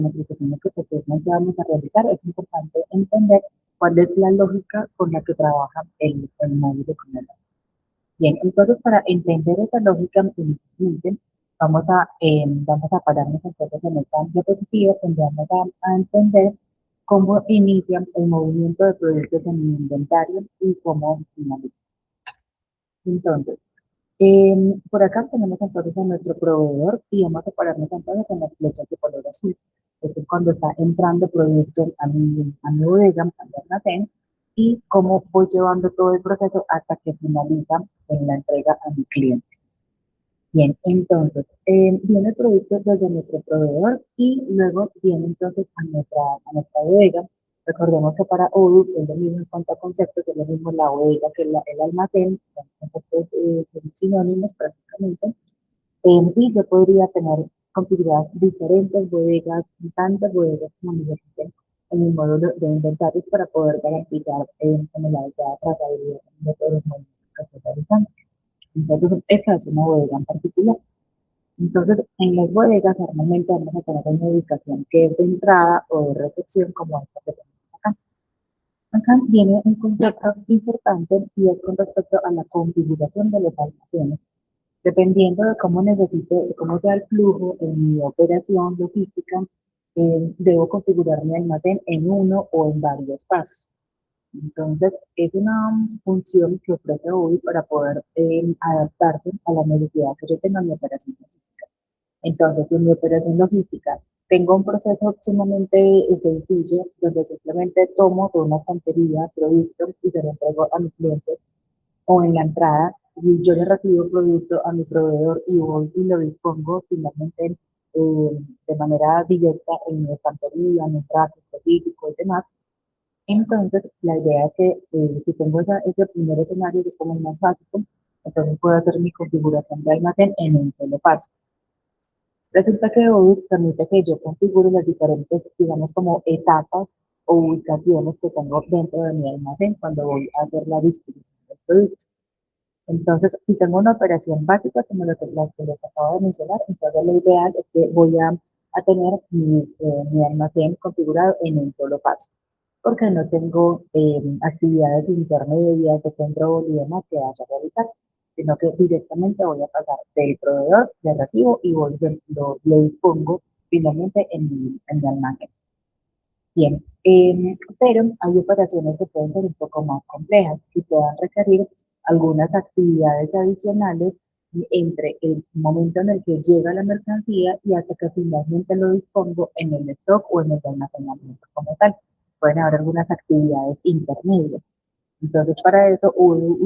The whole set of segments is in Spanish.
aplicaciones que posteriormente vamos a realizar, es importante entender cuál es la lógica con la que trabaja el módulo como tal. Bien, entonces para entender esa lógica, inicialmente vamos a pararnos entonces en el campo diapositiva, donde vamos a entender cómo inicia el movimiento de productos en el inventario y cómo finaliza. Entonces, por acá tenemos entonces a nuestro proveedor y vamos a pararnos entonces en las flechas de color azul. Esto es cuando está entrando producto a mi bodega, a mi almacén, y cómo voy llevando todo el proceso hasta que finaliza en la entrega a mi cliente. Bien, entonces, viene el producto desde nuestro proveedor y luego viene entonces a nuestra bodega. Recordemos que para ODU es lo mismo en cuanto a conceptos, es lo mismo la bodega que el almacén, son conceptos son sinónimos prácticamente. Y yo podría tener configuradas diferentes bodegas, tantas bodegas como necesiten en mi módulo de inventarios para poder garantizar como la adecuada trazabilidad de todos los movimientos que estoy realizando. Entonces, esta es una bodega en particular. Entonces, en las bodegas normalmente vamos a tener una ubicación que es de entrada o de recepción, como esta que tenemos acá. Acá viene un concepto importante y es con respecto a la configuración de los almacenes. Dependiendo de cómo necesite, de cómo sea el flujo en mi operación logística, debo configurar mi almacén en uno o en varios pasos. Entonces, es una función que ofrece UBI para poder adaptarse a la necesidad que yo tenga en mi operación logística. Entonces, en mi operación logística tengo un proceso sumamente sencillo donde simplemente tomo de una estantería productos y se lo entrego a mi cliente o en la entrada y yo le recibo el producto a mi proveedor y voy y lo dispongo finalmente de manera directa en mi estantería, en mi traje específico y demás. Entonces, la idea es que si tengo ese primer escenario, que es como el más básico, entonces puedo hacer mi configuración de almacén en un solo paso. Resulta que OBIS permite que yo configure las diferentes, digamos, como etapas o ubicaciones que tengo dentro de mi almacén cuando voy a hacer la disposición del producto. Entonces, si tengo una operación básica, como que les acabo de mencionar, entonces lo ideal es que voy a tener mi almacén configurado en un solo paso, porque no tengo actividades intermedias de control y demás que vaya a realizar, sino que directamente voy a pasar del proveedor, le recibo y lo dispongo finalmente en mi almacén. Bien, pero hay operaciones que pueden ser un poco más complejas y puedan requerir algunas actividades adicionales entre el momento en el que llega la mercancía y hasta que finalmente lo dispongo en el stock o en el almacenamiento como tal. Pueden haber algunas actividades intermedias. Entonces, para eso uno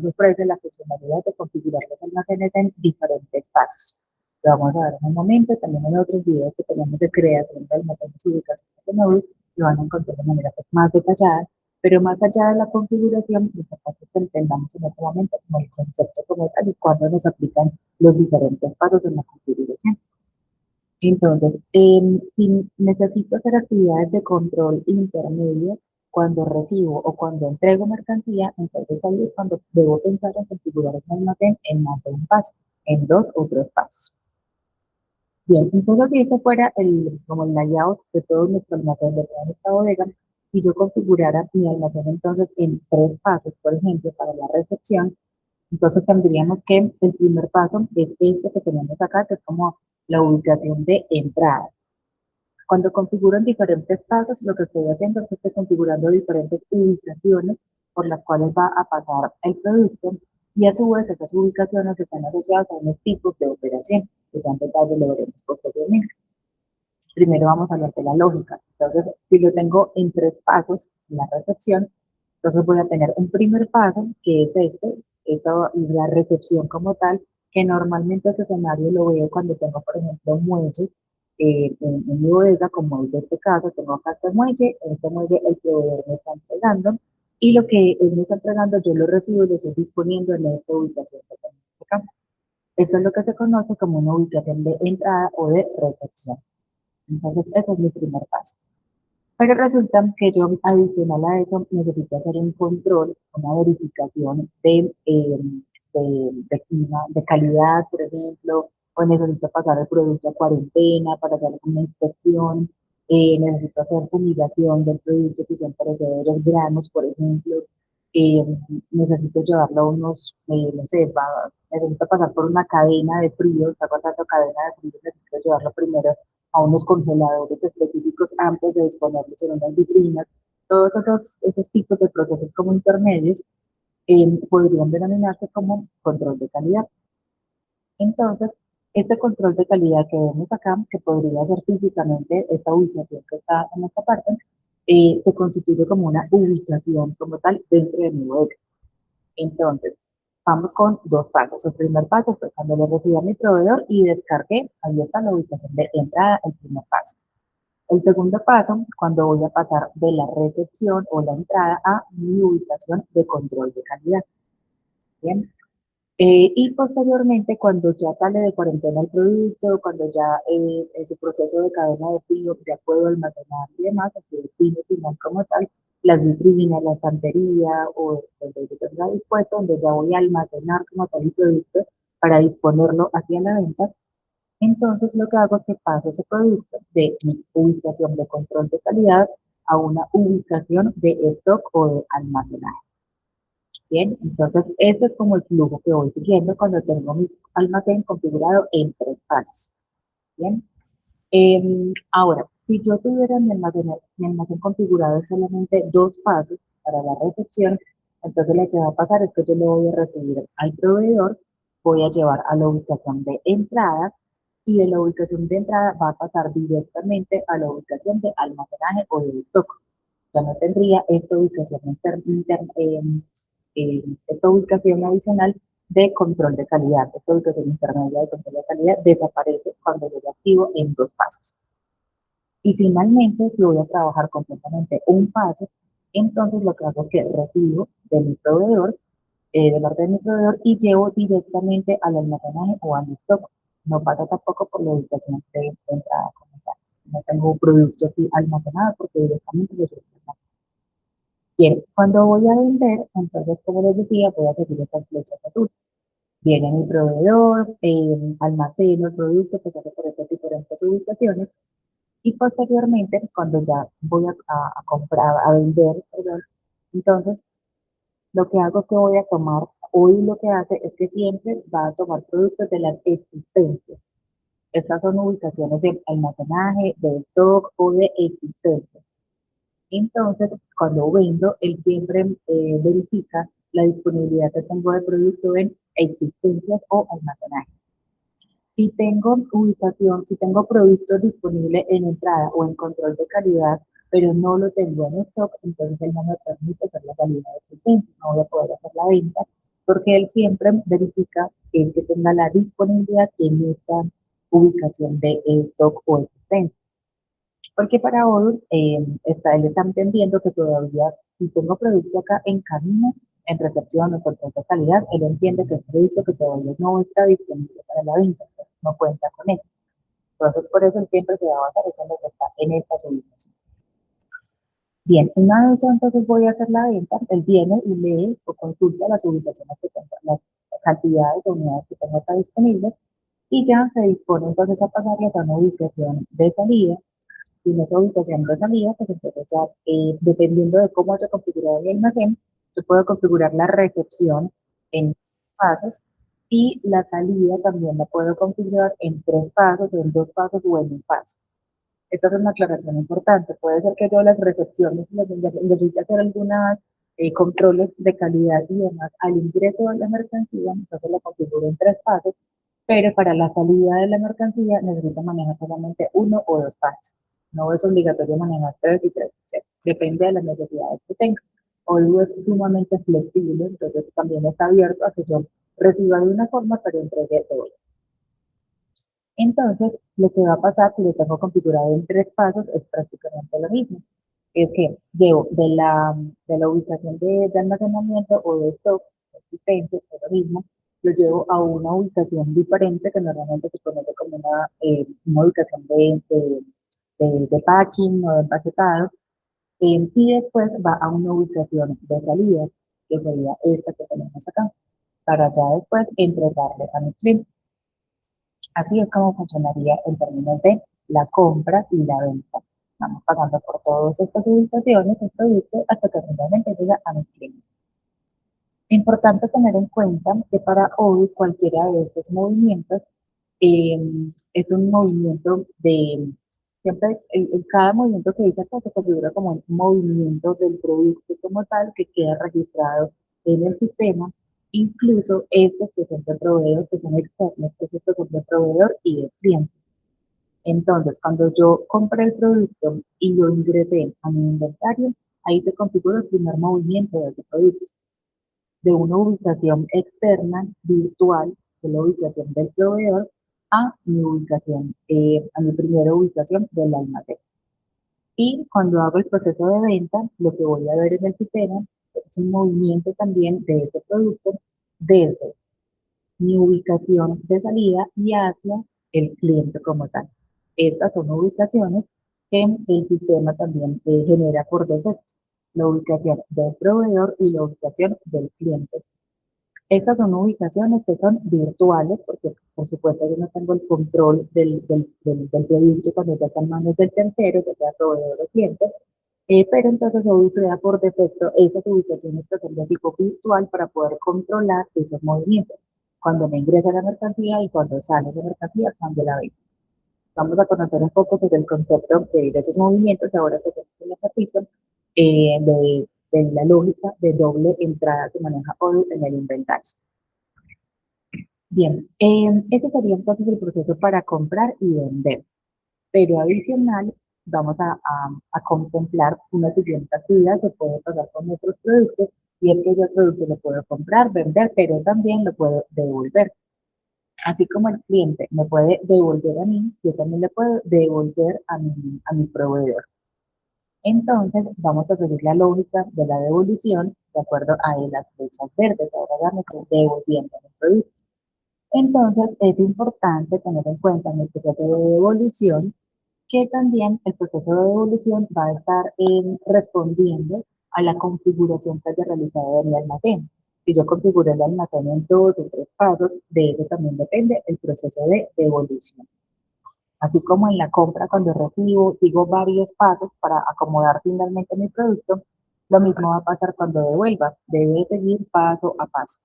ofrece la funcionalidad de configurar los almacenes en diferentes pasos. Lo vamos a ver en un momento, también en otros videos que tenemos de creación de almacenes y ubicación de móvil, lo van a encontrar de manera pues, más detallada, pero más allá de la configuración, lo importante es que entendamos en este momento como el concepto como tal y cuándo nos aplican los diferentes pasos en la configuración. Entonces, si necesito hacer actividades de control intermedio cuando recibo o cuando entrego mercancía, entonces ahí es cuando debo pensar en configurar un almacén en más de un paso, en dos o tres pasos. Bien, entonces si este fuera como el layout de todo nuestro almacén, de toda nuestra bodega, y yo configurara mi almacén entonces en tres pasos, por ejemplo, para la recepción, entonces tendríamos que el primer paso es este que tenemos acá, que es como la ubicación de entrada. Cuando configuro en diferentes pasos, lo que estoy haciendo es que estoy configurando diferentes ubicaciones por las cuales va a pasar el producto y a su vez esas ubicaciones están asociadas a unos tipos de operación, que ya en detalle lo veremos posteriormente. Primero vamos a hablar de la lógica. Entonces, si lo tengo en tres pasos, la recepción, entonces voy a tener un primer paso, que es esto y la recepción como tal, que normalmente ese escenario lo veo cuando tengo, por ejemplo, muelles en mi bodega, como es de este caso, tengo acá este muelle el proveedor me está entregando, y lo que él me está entregando yo lo recibo y lo estoy disponiendo en esta ubicación que tengo acá. Esto es lo que se conoce como una ubicación de entrada o de recepción. Entonces, ese es mi primer paso. Pero resulta que yo, adicional a eso, necesito hacer un control, una verificación de calidad, por ejemplo, o necesito pasar el producto a cuarentena para hacer una inspección, necesito hacer fumigación del producto si son perecederos granos, por ejemplo, eh, necesito llevarlo a unos, no sé, necesito pasar por una cadena de frío, está pasando cadena de frío, necesito llevarlo primero a unos congeladores específicos antes de disponerlos en unas vitrinas. Todos esos tipos de procesos como intermedios podrían denominarse como control de calidad. Entonces, este control de calidad que vemos acá, que podría ser físicamente esta ubicación que está en esta parte, se constituye como una ubicación como tal dentro de mi bodega. Entonces, vamos con dos pasos. El primer paso fue cuando le recibí a mi proveedor y descargué, ahí está la ubicación de entrada, el primer paso. El segundo paso, cuando voy a pasar de la recepción o la entrada a mi ubicación de control de calidad. Bien. Y posteriormente, cuando ya sale de cuarentena el producto, cuando ya en su proceso de cadena de frío ya puedo almacenar y demás, en su destino final como tal, las vitrinas, la estantería o donde yo tenga dispuesto, donde ya voy a almacenar como tal el producto para disponerlo hacia la venta. Entonces lo que hago es que paso ese producto de mi ubicación de control de calidad a una ubicación de stock o de almacenaje. Bien, entonces este es como el flujo que voy siguiendo cuando tengo mi almacén configurado en tres pasos. Bien, ahora, si yo tuviera mi almacén configurado en solamente dos pasos para la recepción, entonces lo que va a pasar es que yo le voy a recibir al proveedor, voy a llevar a la ubicación de entrada y de la ubicación de entrada va a pasar directamente a la ubicación de almacenaje o de stock. Ya no tendría esta ubicación esta ubicación adicional de control de calidad. Esta ubicación intermedia de control de calidad desaparece cuando yo lo activo en dos pasos. Y finalmente, si voy a trabajar completamente un paso, entonces lo que hago es que recibo de mi proveedor, de parte de mi proveedor, y llevo directamente al almacenaje o al stock. No pasa tampoco por la ubicación de entrada como tal. No tengo un producto aquí almacenado porque directamente lo llevo. Bien, cuando voy a vender, entonces, como les decía, voy a seguir estas flechas azules. Viene mi proveedor, almaceno el producto, pasa por esas diferentes ubicaciones y posteriormente, cuando ya voy a comprar, a vender, perdón, entonces lo que hago es que voy a tomar, hoy lo que hace es que siempre va a tomar productos de las existencias. Estas son ubicaciones de almacenaje, de stock o de existencia. Entonces, cuando vendo, él siempre verifica la disponibilidad que tengo de producto en existencias o almacenaje. Si tengo ubicación, si tengo productos disponibles en entrada o en control de calidad, pero no lo tengo en stock, entonces él no me permite hacer la calidad de existencia, no voy a poder hacer la venta, porque él siempre verifica que el que tenga la disponibilidad en esta ubicación de stock o existencia. Porque para hoy él está entendiendo que todavía, si tengo producto acá en camino, en recepción o control de calidad, él entiende que es producto que todavía no está disponible para la venta, pues, no cuenta con él. Entonces, por eso él siempre se va a basar en lo que está en estas ubicaciones. Bien, una vez ya entonces voy a hacer la venta, él viene y lee o consulta las ubicaciones que tengo, las cantidades de unidades que tengo acá disponibles y ya se dispone entonces a pasarles a una ubicación de salida y en esa ubicación de salida, pues entonces ya, dependiendo de cómo haya configurado el almacén, yo puedo configurar la recepción en pasos y la salida también la puedo configurar en tres pasos, en dos pasos o en un paso. Esta es una aclaración importante. Puede ser que yo las recepciones necesite hacer algunos controles de calidad y demás al ingreso de la mercancía, entonces la configuro en tres pasos, pero para la salida de la mercancía necesito manejar solamente uno o dos pasos. No es obligatorio manejar tres y tres, ¿sí? Depende de las necesidades que tenga. Odoo es sumamente flexible, entonces también está abierto a que yo reciba de una forma, pero entregue de otra. Entonces, lo que va a pasar si lo tengo configurado en tres pasos es prácticamente lo mismo. Es que llevo de la ubicación de almacenamiento o de stock existente, es lo mismo, lo llevo a una ubicación diferente que normalmente se conoce como una ubicación de packing o de empaquetado, y después va a una ubicación de salida, que sería esta que tenemos acá, para ya después entregarle a mi cliente. Así es como funcionaría en términos de la compra y la venta. Vamos pagando por todas estas ubicaciones el producto hasta que finalmente llega a mi cliente. Importante tener en cuenta que para hoy cualquiera de estos movimientos eh, es un movimiento de, siempre cada movimiento que dice acá se configura como un movimiento del producto como tal que queda registrado en el sistema, incluso estos que son de proveedor, que son externos, que son de proveedor y de cliente. Entonces, cuando yo compré el producto y lo ingresé a mi inventario, ahí se configura el primer movimiento de ese producto de una ubicación externa virtual, de la ubicación del proveedor, a mi ubicación, a mi primera ubicación del almacén. Y cuando hago el proceso de venta, lo que voy a ver en el sistema es un movimiento también de ese producto desde mi ubicación de salida y hacia el cliente como tal. Estas son ubicaciones que el sistema también genera por defecto, la ubicación del proveedor y la ubicación del cliente. Estas son ubicaciones que son virtuales, porque por supuesto yo no tengo el control del producto cuando ya está en manos del tercero, que sea proveedor o cliente, pero entonces se crea por defecto esas ubicaciones que son de tipo virtual para poder controlar esos movimientos, cuando me ingresa la mercancía y cuando sale la mercancía, cuando la venta. Vamos a conocer un poco sobre el concepto de esos movimientos, ahora que tenemos el ejercicio de la lógica de doble entrada que maneja hoy en el inventario. Bien, este sería entonces el proceso para comprar y vender, pero adicional vamos a contemplar una siguiente actividad que puede pasar con nuestros productos y es que yo el producto lo puedo comprar, vender, pero también lo puedo devolver. Así como el cliente me puede devolver a mí, yo también le puedo devolver a mi proveedor. Entonces, vamos a seguir la lógica de la devolución de acuerdo a las flechas verdes. Ahora ya me estoy devolviendo mi producto. Entonces, es importante tener en cuenta en el proceso de devolución que también el proceso de devolución va a estar respondiendo a la configuración que haya realizado en el almacén. Si yo configuro el almacén en 2 o 3 pasos, de eso también depende el proceso de devolución. Así como en la compra, cuando recibo, sigo varios pasos para acomodar finalmente mi producto, lo mismo va a pasar cuando devuelva. Debe seguir paso a paso.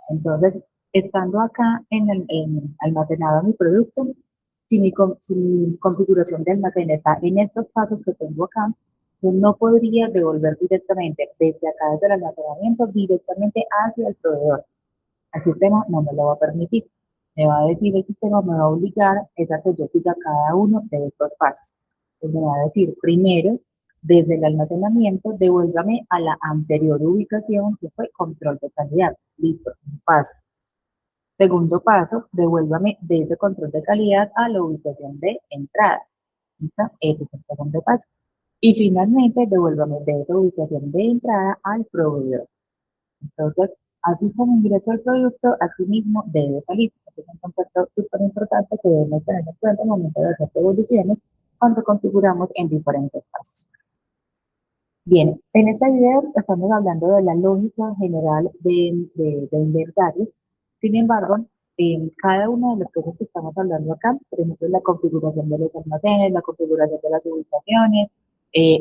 Entonces, estando acá almacenado mi producto, si mi configuración de almacén está en estos pasos que tengo acá, yo no podría devolver directamente desde acá, desde el almacenamiento, directamente hacia el proveedor. El sistema no me lo va a permitir. Me va a decir, el sistema me va a obligar es a que yo siga cada uno de estos pasos. Entonces me va a decir, primero, desde el almacenamiento, devuélvame a la anterior ubicación, que fue control de calidad. Listo, un paso. Segundo paso, devuélvame de ese control de calidad a la ubicación de entrada. ¿Listo? Ese es el segundo paso. Y finalmente, devuélvame de esa ubicación de entrada al proveedor. Entonces, así como ingreso el producto, así mismo debe salir. Este es un concepto súper importante que debemos tener en cuenta al momento de hacer devoluciones cuando configuramos en diferentes pasos. Bien, en esta idea estamos hablando de la lógica general de inventarios. Sin embargo, en cada una de las cosas que estamos hablando acá, por ejemplo, la configuración de los almacenes, la configuración de las ubicaciones,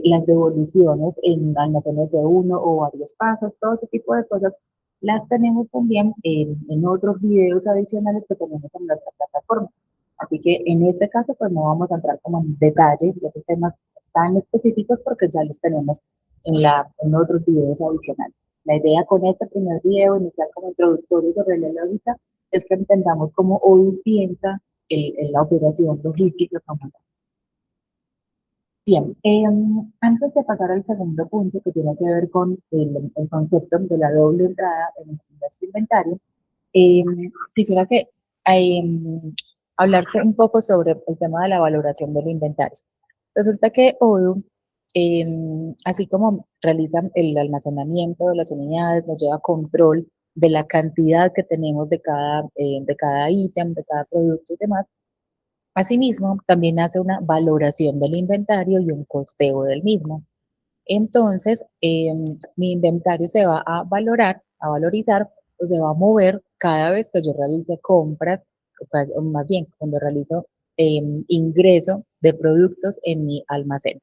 las devoluciones en almacenes de uno o varios pasos, todo ese tipo de cosas, las tenemos también en otros videos adicionales que tenemos en nuestra plataforma. Así que en este caso, pues no vamos a entrar como en detalle de esos temas tan específicos porque ya los tenemos en otros videos adicionales. La idea con este primer video, inicial como introductorio sobre la lógica, es que entendamos cómo hoy piensa la operación logística como tal. Bien, antes de pasar al segundo punto que tiene que ver con el concepto de la doble entrada en el inventario, eh, quisiera que hablarse un poco sobre el tema de la valoración del inventario. Resulta que Odoo, así como realiza el almacenamiento de las unidades, nos lleva control de la cantidad que tenemos de cada ítem, de cada producto y demás. Asimismo, también hace una valoración del inventario y un costeo del mismo. Entonces, mi inventario se va a valorar, a valorizar, o se va a mover cada vez que yo realice compras o más bien cuando realizo ingreso de productos en mi almacén.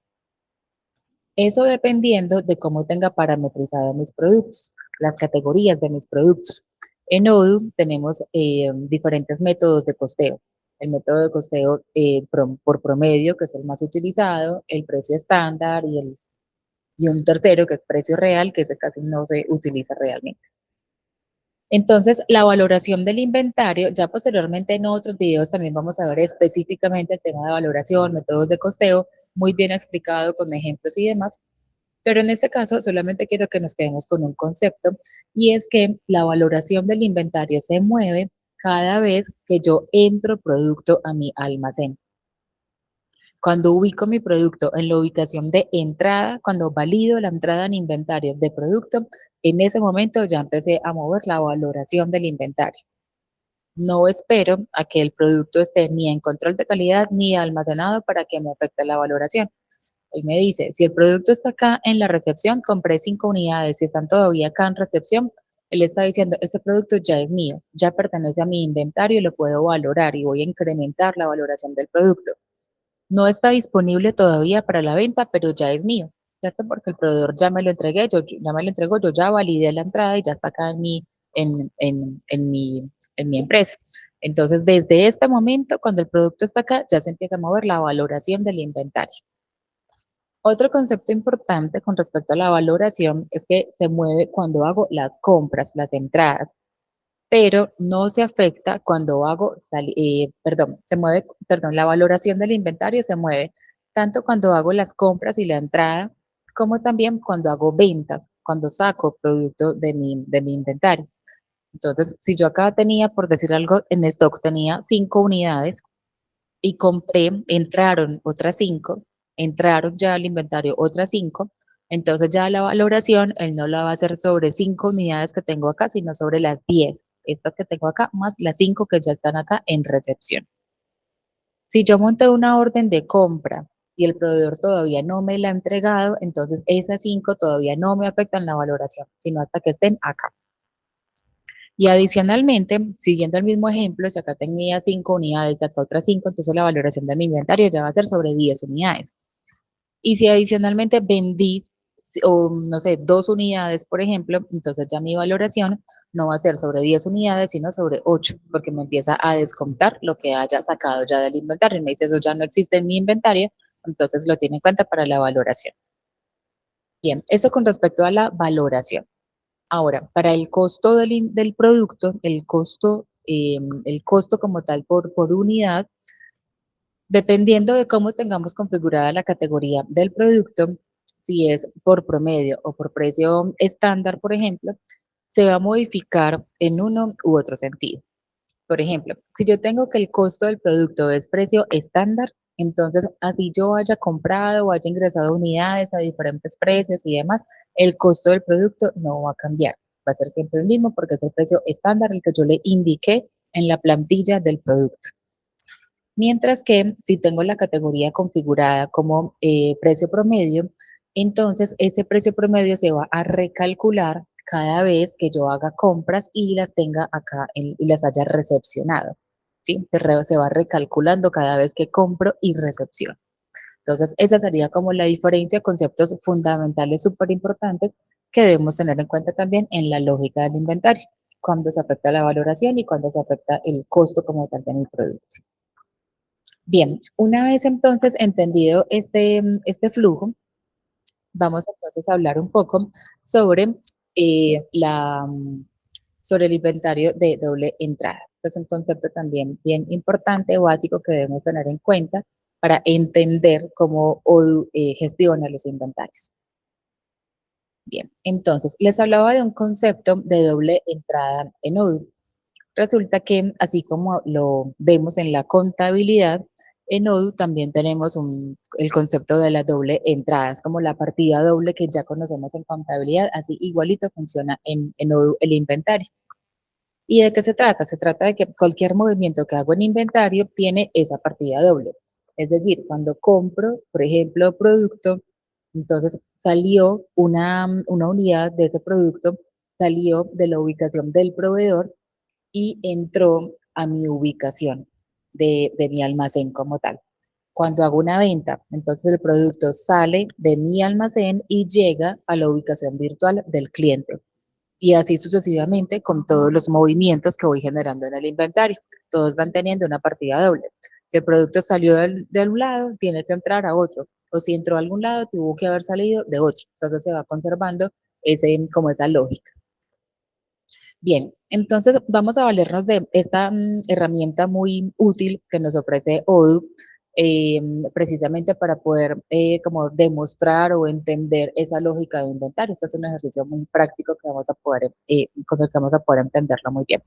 Eso dependiendo de cómo tenga parametrizados mis productos, las categorías de mis productos. En Odoo tenemos diferentes métodos de costeo. El método de costeo por promedio, que es el más utilizado, el precio estándar y un tercero, que es precio real, que ese casi no se utiliza realmente. Entonces, la valoración del inventario, ya posteriormente en otros videos también vamos a ver específicamente el tema de valoración, métodos de costeo, muy bien explicado con ejemplos y demás, pero en este caso solamente quiero que nos quedemos con un concepto y es que la valoración del inventario se mueve cada vez que yo entro producto a mi almacén. Cuando ubico mi producto en la ubicación de entrada, cuando valido la entrada en inventario de producto, en ese momento ya empecé a mover la valoración del inventario. No espero a que el producto esté ni en control de calidad ni almacenado para que me afecte la valoración. Él me dice, si el producto está acá en la recepción, compré 5 unidades, si están todavía acá en recepción, él está diciendo, ese producto ya es mío, ya pertenece a mi inventario y lo puedo valorar y voy a incrementar la valoración del producto. No está disponible todavía para la venta, pero ya es mío, ¿cierto? Porque el proveedor ya me lo entregué, ya me lo entregó, yo ya validé la entrada y ya está acá en mi empresa. Entonces, desde este momento, cuando el producto está acá, ya se empieza a mover la valoración del inventario. Otro concepto importante con respecto a la valoración es que se mueve cuando hago las compras, las entradas, pero no se afecta cuando hago, la valoración del inventario se mueve tanto cuando hago las compras y la entrada, como también cuando hago ventas, cuando saco producto de mi inventario. Entonces, si yo acá tenía, por decir algo, en stock tenía 5 unidades, y compré, entraron otras 5, entraron ya al inventario otras 5, entonces ya la valoración él no la va a hacer sobre 5 unidades que tengo acá, sino sobre las 10, estas que tengo acá, más las 5 que ya están acá en recepción. Si yo monté una orden de compra y el proveedor todavía no me la ha entregado, entonces esas 5 todavía no me afectan la valoración, sino hasta que estén acá. Y adicionalmente, siguiendo el mismo ejemplo, si acá tenía 5 unidades, acá otras 5, entonces la valoración de mi inventario ya va a ser sobre 10 unidades. Y si adicionalmente vendí, o no sé, 2 unidades, por ejemplo, entonces ya mi valoración no va a ser sobre 10 unidades, sino sobre 8, porque me empieza a descontar lo que haya sacado ya del inventario. Y me dice, eso ya no existe en mi inventario, entonces lo tiene en cuenta para la valoración. Bien, esto con respecto a la valoración. Ahora, para el costo del producto, el costo como tal por unidad, dependiendo de cómo tengamos configurada la categoría del producto, si es por promedio o por precio estándar, por ejemplo, se va a modificar en uno u otro sentido. Por ejemplo, si yo tengo que el costo del producto es precio estándar, entonces así yo haya comprado o haya ingresado unidades a diferentes precios y demás, el costo del producto no va a cambiar. Va a ser siempre el mismo porque es el precio estándar el que yo le indiqué en la plantilla del producto. Mientras que si tengo la categoría configurada como precio promedio, entonces ese precio promedio se va a recalcular cada vez que yo haga compras y las tenga acá y las haya recepcionado. ¿Sí? Se va recalculando cada vez que compro y recepciono. Entonces, esa sería como la diferencia, conceptos fundamentales súper importantes que debemos tener en cuenta también en la lógica del inventario, cuando se afecta la valoración y cuando se afecta el costo como tal de mi producto. Bien, una vez entonces entendido este flujo, vamos entonces a hablar un poco sobre, eh, la, mm, sobre el inventario de doble entrada. Es un concepto también bien importante o básico que debemos tener en cuenta para entender cómo Odoo gestiona los inventarios. Bien, entonces les hablaba de un concepto de doble entrada en Odoo. Resulta que así como lo vemos en la contabilidad, en Odoo también tenemos el concepto de la doble entrada, es como la partida doble que ya conocemos en contabilidad, así igualito funciona en Odoo el inventario. ¿Y de qué se trata? Se trata de que cualquier movimiento que hago en inventario tiene esa partida doble. Es decir, cuando compro, por ejemplo, producto, entonces salió una unidad de ese producto, salió de la ubicación del proveedor y entró a mi ubicación de mi almacén como tal. Cuando hago una venta, entonces el producto sale de mi almacén y llega a la ubicación virtual del cliente. Y así sucesivamente con todos los movimientos que voy generando en el inventario. Todos van teniendo una partida doble. Si el producto salió de un lado, tiene que entrar a otro. O si entró a algún lado, tuvo que haber salido de otro. Entonces se va conservando como esa lógica. Bien, entonces vamos a valernos de esta herramienta muy útil que nos ofrece Odoo, precisamente para poder como demostrar o entender esa lógica de inventario. Este es un ejercicio muy práctico que vamos a poder, con el que vamos a poder entenderlo muy bien.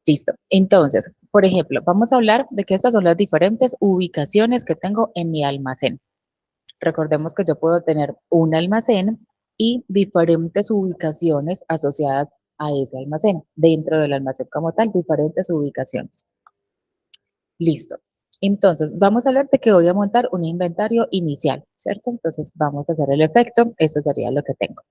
Listo. Entonces, por ejemplo, vamos a hablar de que estas son las diferentes ubicaciones que tengo en mi almacén. Recordemos que yo puedo tener un almacén y diferentes ubicaciones asociadas a ese almacén. Dentro del almacén como tal, diferentes ubicaciones. Listo. Entonces, vamos a hablar de que voy a montar un inventario inicial, ¿cierto? Entonces, vamos a hacer el efecto. Eso sería lo que tengo.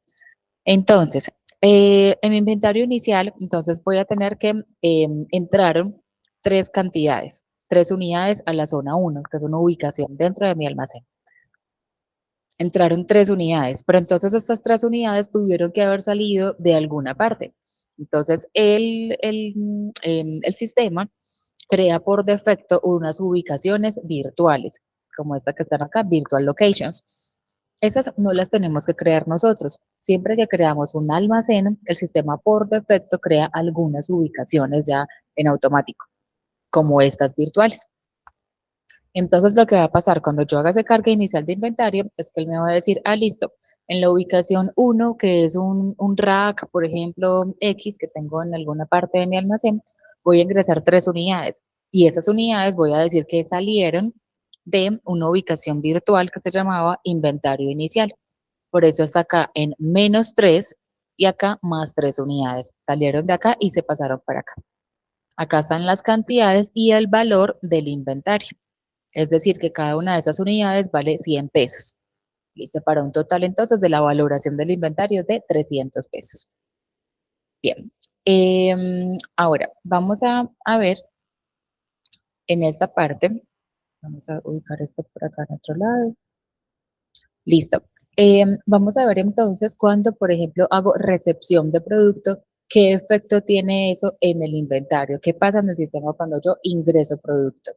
Entonces, en mi inventario inicial, entonces voy a tener que entraron tres cantidades, tres unidades a la zona 1, que es una ubicación dentro de mi almacén. Entraron tres unidades, pero entonces estas tres unidades tuvieron que haber salido de alguna parte. Entonces, el sistema crea por defecto unas ubicaciones virtuales, como esta que están acá, Virtual Locations. Esas no las tenemos que crear nosotros. Siempre que creamos un almacén, el sistema por defecto crea algunas ubicaciones ya en automático, como estas virtuales. Entonces lo que va a pasar cuando yo haga esa carga inicial de inventario es que él me va a decir, ah, listo, en la ubicación 1, que es un rack, por ejemplo, X, que tengo en alguna parte de mi almacén, voy a ingresar tres unidades. Y esas unidades voy a decir que salieron de una ubicación virtual que se llamaba inventario inicial. Por eso está acá en -3 y acá +3 unidades. Salieron de acá y se pasaron para acá. Acá están las cantidades y el valor del inventario. Es decir, que cada una de esas unidades vale 100 pesos. Listo, para un total entonces de la valoración del inventario de 300 pesos. Bien, ahora vamos a ver en esta parte, vamos a ubicar esto por acá en otro lado. Listo. Vamos a ver entonces cuando, por ejemplo, hago recepción de producto, qué efecto tiene eso en el inventario, qué pasa en el sistema cuando yo ingreso producto.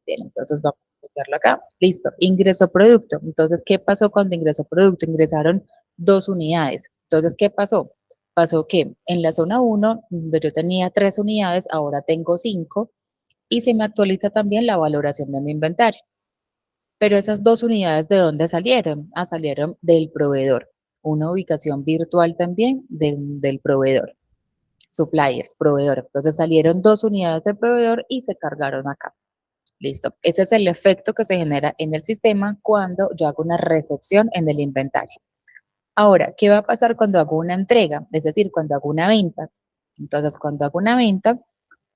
Bien, entonces vamos a meterlo acá. Listo, ingreso producto. Entonces, ¿qué pasó cuando ingresó producto? Ingresaron dos unidades. Entonces, ¿qué pasó? Pasó que en la zona 1, donde yo tenía tres unidades, ahora tengo 5 y se me actualiza también la valoración de mi inventario. Pero esas dos unidades, ¿de dónde salieron? Ah, salieron del proveedor. Una ubicación virtual también del proveedor. Suppliers, proveedor. Entonces salieron dos unidades del proveedor y se cargaron acá. Listo. Ese es el efecto que se genera en el sistema cuando yo hago una recepción en el inventario. Ahora, ¿qué va a pasar cuando hago una entrega? Es decir, cuando hago una venta. Entonces, cuando hago una venta,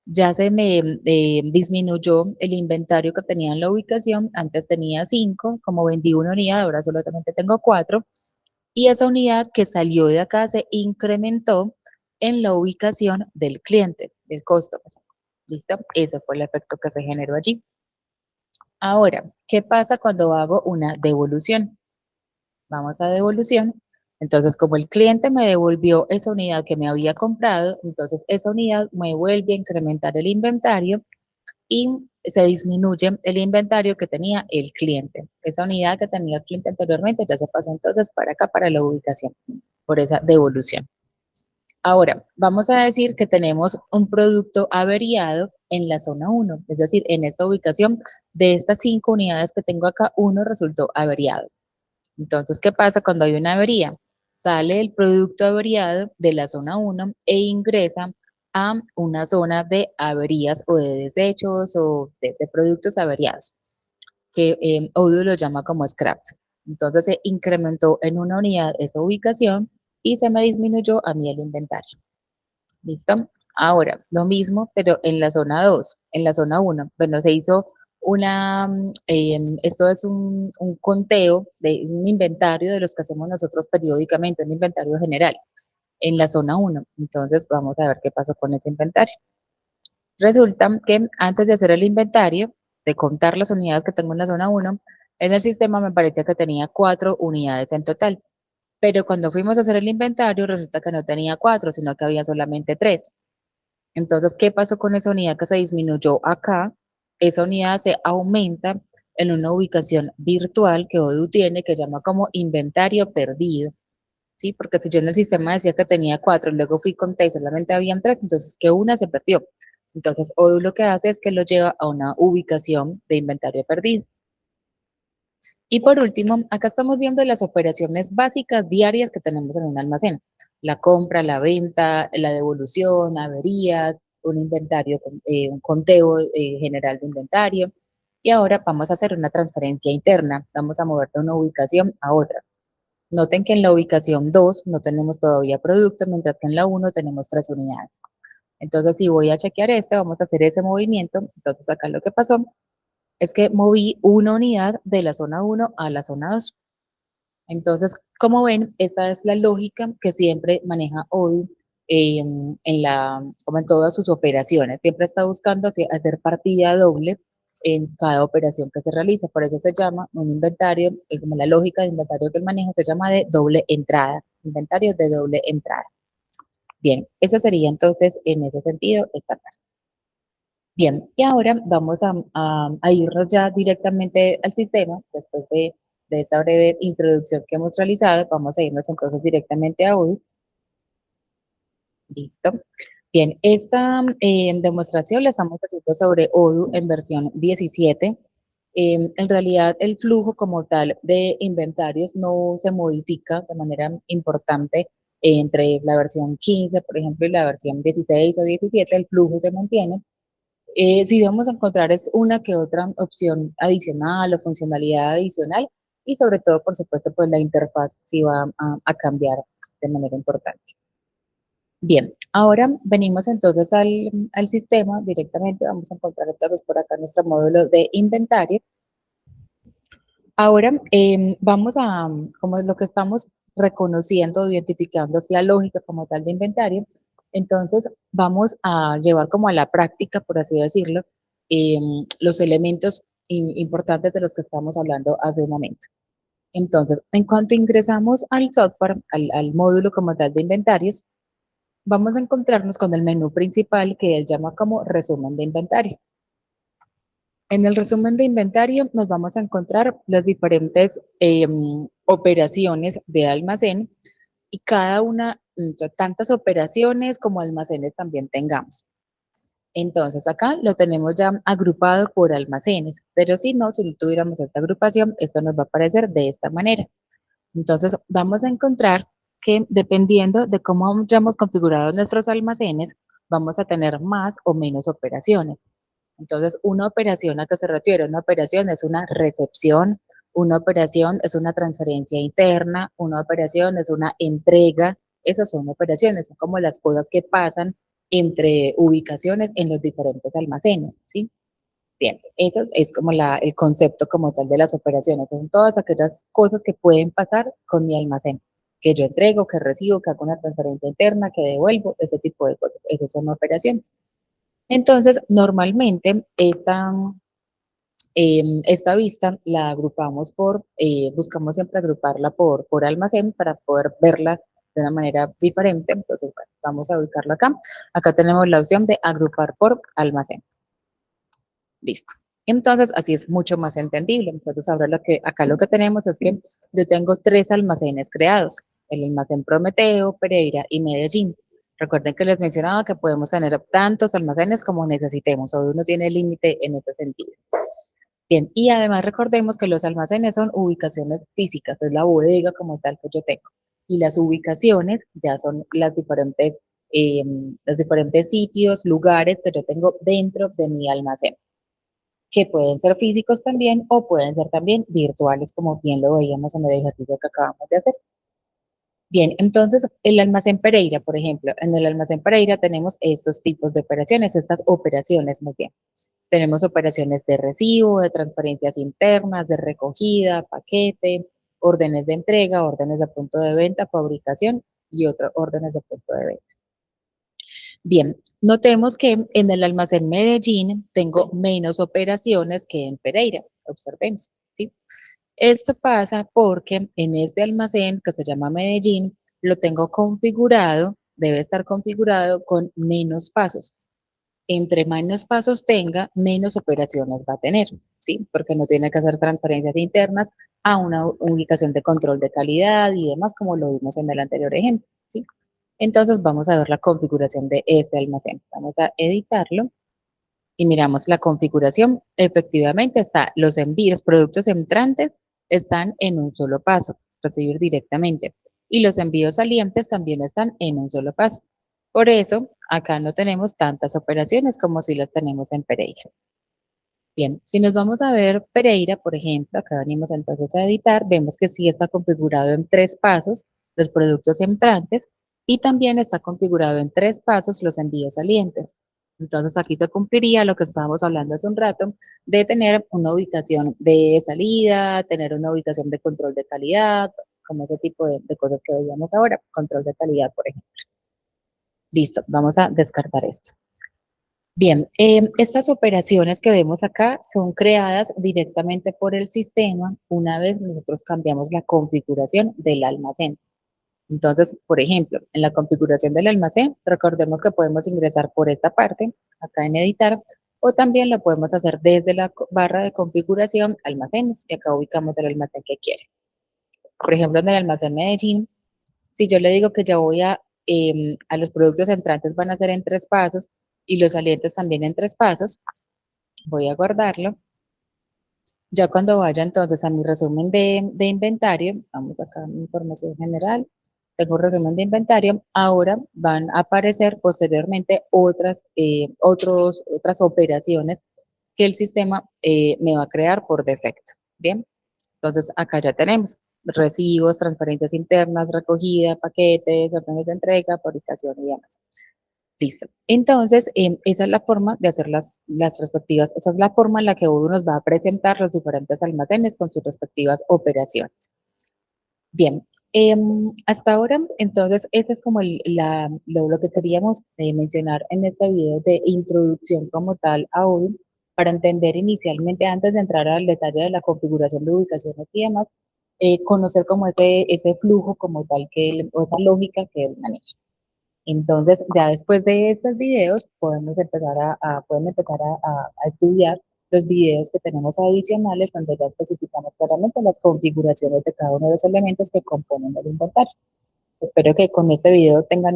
ya se me disminuyó el inventario que tenía en la ubicación. Antes tenía 5, como vendí una unidad, ahora solamente tengo 4. Y esa unidad que salió de acá se incrementó en la ubicación del cliente, del costo. ¿Listo? Ese fue el efecto que se generó allí. Ahora, ¿qué pasa cuando hago una devolución? Vamos a devolución. Entonces, como el cliente me devolvió esa unidad que me había comprado, entonces esa unidad me vuelve a incrementar el inventario y se disminuye el inventario que tenía el cliente. Esa unidad que tenía el cliente anteriormente ya se pasó entonces para acá, para la ubicación, por esa devolución. Ahora, vamos a decir que tenemos un producto averiado en la zona 1, es decir, en esta ubicación de estas 5 unidades que tengo acá, uno resultó averiado. Entonces, ¿qué pasa cuando hay una avería? Sale el producto averiado de la zona 1 e ingresa a una zona de averías o de desechos o de productos averiados, que Odoo lo llama como scraps. Entonces se incrementó en una unidad esa ubicación y se me disminuyó a mí el inventario. ¿Listo? Ahora, lo mismo, pero en la zona 2, en la zona 1, bueno, se hizo esto es un conteo de un inventario de los que hacemos nosotros periódicamente, un inventario general, en la zona 1. Entonces, vamos a ver qué pasó con ese inventario. Resulta que antes de hacer el inventario, de contar las unidades que tengo en la zona uno, en el sistema me parecía que tenía 4 unidades en total. Pero cuando fuimos a hacer el inventario, resulta que no tenía 4, sino que había solamente 3. Entonces, ¿qué pasó con esa unidad que se disminuyó acá? Esa unidad se aumenta en una ubicación virtual que Odoo tiene que llama como inventario perdido, ¿sí? Porque si yo en el sistema decía que tenía 4, luego fui y conté y solamente habían 3, entonces que una se perdió. Entonces, Odoo lo que hace es que lo lleva a una ubicación de inventario perdido. Y por último, acá estamos viendo las operaciones básicas diarias que tenemos en un almacén. La compra, la venta, la devolución, averías, un inventario, un conteo general de inventario. Y ahora vamos a hacer una transferencia interna. Vamos a mover de una ubicación a otra. Noten que en la ubicación 2 no tenemos todavía producto, mientras que en la uno tenemos 3 unidades. Entonces, si voy a chequear este, vamos a hacer ese movimiento. Entonces, acá lo que pasó es que moví una unidad de la zona uno a la zona 2. Entonces, como ven, esta es la lógica que siempre maneja Odoo como en todas sus operaciones. Siempre está buscando hacer partida doble en cada operación que se realiza. Por eso se llama un inventario, como la lógica de inventario que él maneja, se llama de doble entrada. Inventario de doble entrada. Bien, eso sería entonces en ese sentido esta parte. Bien, y ahora vamos a irnos ya directamente al sistema, después de esta breve introducción que hemos realizado, vamos a irnos entonces directamente a Odoo. Listo. Bien, esta demostración la estamos haciendo sobre Odoo en versión 17. En realidad, el flujo como tal de inventarios no se modifica de manera importante entre la versión 15, por ejemplo, y la versión 16 o 17, el flujo se mantiene. Si vamos a encontrar es una que otra opción adicional o funcionalidad adicional y sobre todo, por supuesto, pues la interfaz sí va a cambiar de manera importante. Bien, ahora venimos entonces al sistema directamente, vamos a encontrar entonces por acá nuestro módulo de inventario. Ahora vamos a, como lo que estamos reconociendo, identificando es la lógica como tal de inventario, entonces vamos a llevar como a la práctica, por así decirlo, los elementos importantes de los que estamos hablando hace un momento. Entonces, en cuanto ingresamos al software, al módulo como tal de inventarios, vamos a encontrarnos con el menú principal que él llama como resumen de inventario. En el resumen de inventario nos vamos a encontrar las diferentes operaciones de almacén y cada una, tantas operaciones como almacenes también tengamos. Entonces acá lo tenemos ya agrupado por almacenes, pero si no, si no tuviéramos esta agrupación, esto nos va a aparecer de esta manera. Entonces vamos a encontrar que dependiendo de cómo hayamos configurado nuestros almacenes, vamos a tener más o menos operaciones. Entonces, una operación a qué se refiere, una operación es una recepción, una operación es una transferencia interna, una operación es una entrega, esas son operaciones, son como las cosas que pasan entre ubicaciones en los diferentes almacenes, ¿sí? Bien, eso es como el concepto como tal de las operaciones, son todas aquellas cosas que pueden pasar con mi almacén, que yo entrego, que recibo, que hago una transferencia interna, que devuelvo, ese tipo de cosas, esas son operaciones. Entonces, normalmente esta vista la agrupamos buscamos siempre agruparla por almacén para poder verla de una manera diferente. Entonces, bueno, vamos a ubicarla acá. Acá tenemos la opción de agrupar por almacén. Listo. Entonces, así es mucho más entendible. Entonces, ahora acá lo que tenemos es que yo tengo 3 almacenes creados, el almacén Prometeo, Pereira y Medellín. Recuerden que les mencionaba que podemos tener tantos almacenes como necesitemos, o uno tiene límite en ese sentido. Bien, y además recordemos que los almacenes son ubicaciones físicas, es la bodega como tal que yo tengo. Y las ubicaciones ya son los diferentes sitios, lugares que yo tengo dentro de mi almacén, que pueden ser físicos también o pueden ser también virtuales, como bien lo veíamos en el ejercicio que acabamos de hacer. Bien, entonces el almacén Pereira, por ejemplo, en el almacén Pereira tenemos estos tipos de operaciones, estas operaciones muy bien. Tenemos operaciones de recibo, de transferencias internas, de recogida, paquete, órdenes de entrega, órdenes de punto de venta, fabricación y otras órdenes de punto de venta. Bien, notemos que en el almacén Medellín tengo menos operaciones que en Pereira. Observemos, ¿sí? Esto pasa porque en este almacén que se llama Medellín, lo tengo configurado, debe estar configurado con menos pasos. Entre menos pasos tenga, menos operaciones va a tener, ¿sí? Porque no tiene que hacer transferencias internas a una ubicación de control de calidad y demás, como lo vimos en el anterior ejemplo, ¿sí? Entonces vamos a ver la configuración de este almacén. Vamos a editarlo y miramos la configuración. Efectivamente está, los envíos, productos entrantes están en un solo paso, recibir directamente. Y los envíos salientes también están en un solo paso. Por eso, acá no tenemos tantas operaciones como si las tenemos en Pereira. Bien, si nos vamos a ver Pereira, por ejemplo, acá venimos entonces a editar, vemos que sí está configurado en 3 pasos los productos entrantes y también está configurado en 3 pasos los envíos salientes. Entonces aquí se cumpliría lo que estábamos hablando hace un rato, de tener una ubicación de salida, tener una ubicación de control de calidad, como ese tipo de cosas que veíamos ahora, control de calidad, por ejemplo. Listo, vamos a descartar esto. Bien, estas operaciones que vemos acá son creadas directamente por el sistema una vez nosotros cambiamos la configuración del almacén. Entonces, por ejemplo, en la configuración del almacén, recordemos que podemos ingresar por esta parte, acá en editar, o también lo podemos hacer desde la barra de configuración, almacenes, y acá ubicamos el almacén que quiere. Por ejemplo, en el almacén Medellín, si yo le digo que ya voy a los productos entrantes van a ser en 3 pasos y los salientes también en 3 pasos, voy a guardarlo. Ya cuando vaya entonces a mi resumen de inventario, vamos acá a mi información general, tengo un resumen de inventario, ahora van a aparecer posteriormente otras operaciones que el sistema me va a crear por defecto. Bien, entonces acá ya tenemos recibos, transferencias internas, recogida, paquetes, órdenes de entrega, fabricación y demás. Listo. Entonces, esa es la forma de hacer las respectivas, esa es la forma en la que uno nos va a presentar los diferentes almacenes con sus respectivas operaciones. Bien, hasta ahora, entonces, ese es como lo que queríamos mencionar en este video de introducción como tal a Odoo, para entender inicialmente, antes de entrar al detalle de la configuración de ubicaciones y demás, conocer como ese flujo como tal o esa lógica que él maneja. Entonces, ya después de estos videos, podemos empezar pueden empezar a estudiar los videos que tenemos adicionales, donde ya especificamos claramente las configuraciones de cada uno de los elementos que componen el inventario. Espero que con este video tengan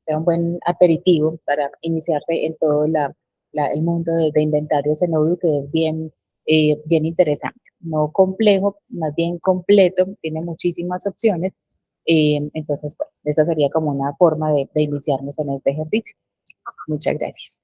sea un buen aperitivo para iniciarse en todo el mundo de inventarios en Odoo, que es bien interesante. No complejo, más bien completo, tiene muchísimas opciones. Entonces, bueno, esta sería como una forma de iniciarnos en este ejercicio. Muchas gracias.